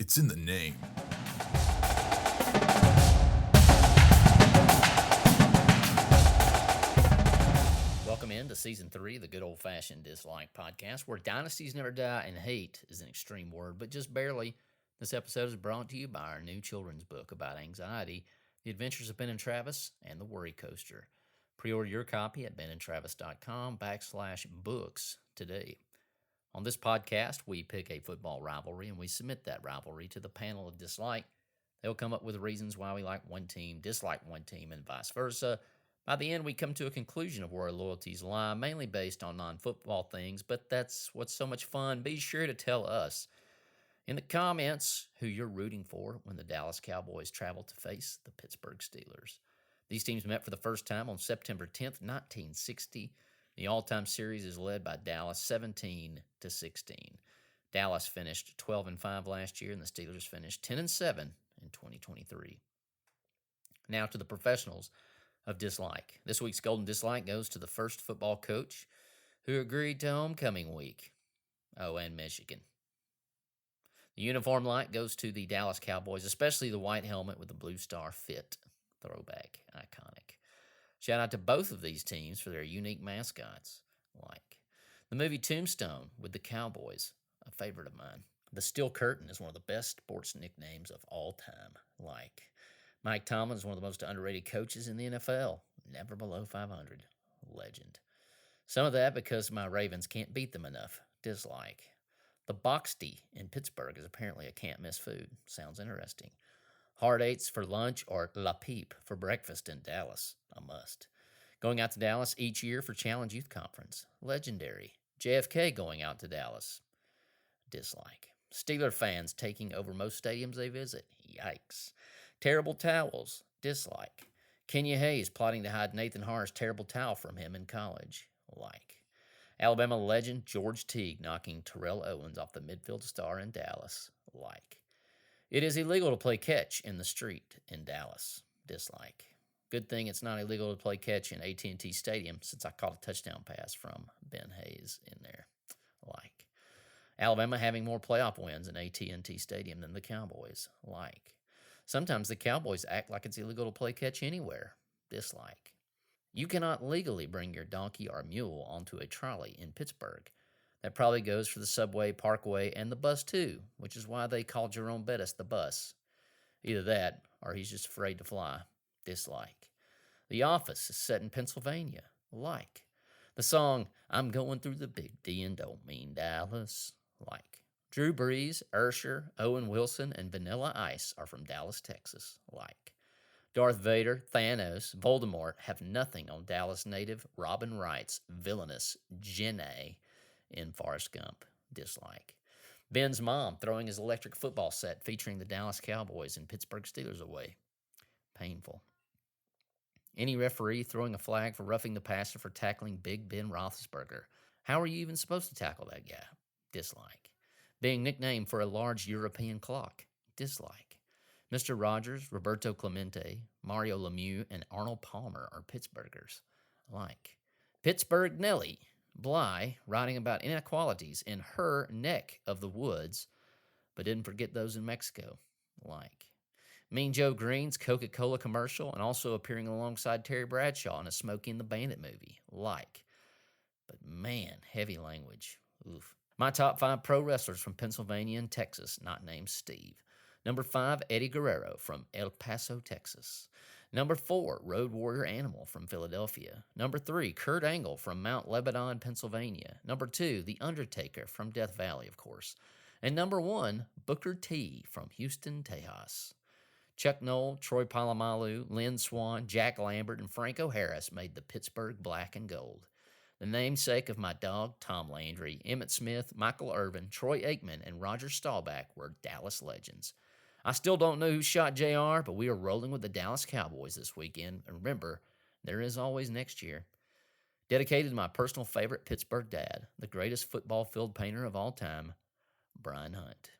It's in the name. Welcome into Season 3 of the Good Old Fashioned Dislike Podcast, where dynasties never die and hate is an extreme word, but just barely. This episode is brought to you by our new children's book about anxiety, The Adventures of Ben and Travis, and the Worrycoaster. Pre-order your copy at benandtravis.com/books today. On this podcast, we pick a football rivalry and we submit that rivalry to the panel of dislike. They'll come up with reasons why we like one team, dislike one team, and vice versa. By the end, we come to a conclusion of where our loyalties lie, mainly based on non-football things, but that's what's so much fun. Be sure to tell us in the comments who you're rooting for when the Dallas Cowboys travel to face the Pittsburgh Steelers. These teams met for the first time on September 10th, 1960. The all-time series is led by Dallas 17-16. Dallas finished 12-5 last year, and the Steelers finished 10-7 in 2023. Now to the professionals of dislike. This week's golden dislike goes to the first football coach who agreed to homecoming week. Oh, and Michigan. The uniform like goes to the Dallas Cowboys, especially the white helmet with the blue star fit. Throwback, iconic. Shout out to both of these teams for their unique mascots. Like the movie Tombstone with the Cowboys, a favorite of mine. The Steel Curtain is one of the best sports nicknames of all time. Like Mike Tomlin is one of the most underrated coaches in the NFL. Never below 500. Legend. Some of that because my Ravens can't beat them enough. Dislike. The Boxty in Pittsburgh is apparently a can't-miss food. Sounds interesting. Hard eights for lunch or La Peep for breakfast in Dallas. A must. Going out to Dallas each year for Challenge Youth Conference. Legendary. JFK going out to Dallas. Dislike. Steeler fans taking over most stadiums they visit. Yikes. Terrible towels. Dislike. Kenya Hayes plotting to hide Nathan Haar's terrible towel from him in college. Like. Alabama legend George Teague knocking Terrell Owens off the midfield star in Dallas. Like. It is illegal to play catch in the street in Dallas. Dislike. Good thing it's not illegal to play catch in AT&T Stadium since I caught a touchdown pass from Ben Hayes in there. Like. Alabama having more playoff wins in AT&T Stadium than the Cowboys. Like. Sometimes the Cowboys act like it's illegal to play catch anywhere. Dislike. You cannot legally bring your donkey or mule onto a trolley in Pittsburgh. That probably goes for the subway, parkway, and the bus too, which is why they call Jerome Bettis the bus. Either that, or he's just afraid to fly. Dislike. The Office is set in Pennsylvania. Like. The song, I'm Going Through the Big D and Don't Mean Dallas. Like. Drew Brees, Ursher, Owen Wilson, and Vanilla Ice are from Dallas, Texas. Like. Darth Vader, Thanos, Voldemort have nothing on Dallas native Robin Wright's villainous Jenna in Forrest Gump. Dislike. Ben's mom throwing his electric football set featuring the Dallas Cowboys and Pittsburgh Steelers away. Painful. Any referee throwing a flag for roughing the passer for tackling Big Ben Roethlisberger. How are you even supposed to tackle that guy? Dislike. Being nicknamed for a large European clock. Dislike. Mr. Rogers, Roberto Clemente, Mario Lemieux, and Arnold Palmer are Pittsburghers. Like. Pittsburgh Nellie, Bly, writing about inequalities in her neck of the woods, but didn't forget those in Mexico. Like. Mean Joe Green's Coca-Cola commercial and also appearing alongside Terry Bradshaw in a Smokey and the Bandit movie. Like. But man, heavy language. Oof. My top 5 pro wrestlers from Pennsylvania and Texas, not named Steve. Number 5, Eddie Guerrero from El Paso, Texas. Number 4, Road Warrior Animal from Philadelphia. Number 3, Kurt Angle from Mount Lebanon, Pennsylvania. Number 2, The Undertaker from Death Valley, of course. And number 1, Booker T from Houston, Tejas. Chuck Noll, Troy Polamalu, Lynn Swann, Jack Lambert, and Franco Harris made the Pittsburgh black and gold. The namesake of my dog, Tom Landry, Emmett Smith, Michael Irvin, Troy Aikman, and Roger Staubach were Dallas legends. I still don't know who shot JR, but we are rolling with the Dallas Cowboys this weekend. And remember, there is always next year. Dedicated to my personal favorite Pittsburgh dad, the greatest football field painter of all time, Brian Hunt.